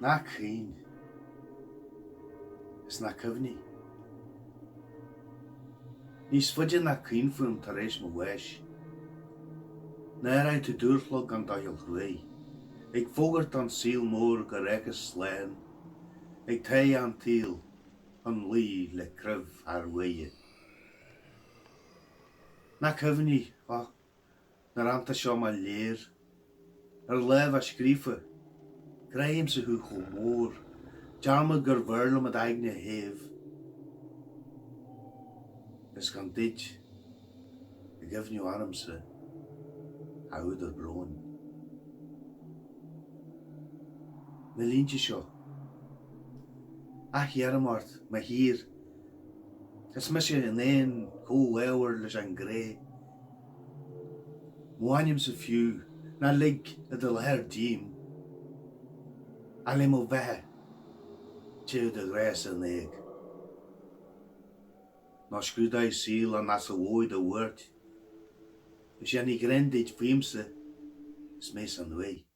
Na chin is na cyfni. Nis fydyn na chin ffwm tares my wesh. Na rai te dwrlog gan dail rwy. Ik fogert an seal môr garegus slen. Ik tei an tiel an li le cryf ar weie. Na cyfni, na ranta sio ma leer. Lef a sgriefe. Graim se hu go môr. Jarme gur verle met eigne hef. Is gan dit. Ik gef nu armse. Ouder broon. Me lientje sio. Ach jermart, maar hier. Es mis je in een kool eeuwer les an grey. Moanium se few. Na lig het al her diem. Alleen maar weg. Tje de gras en eeg. Na skrudai seal an as a wooi de woord. Is je niet grendit vreemse. Is mis aan wei.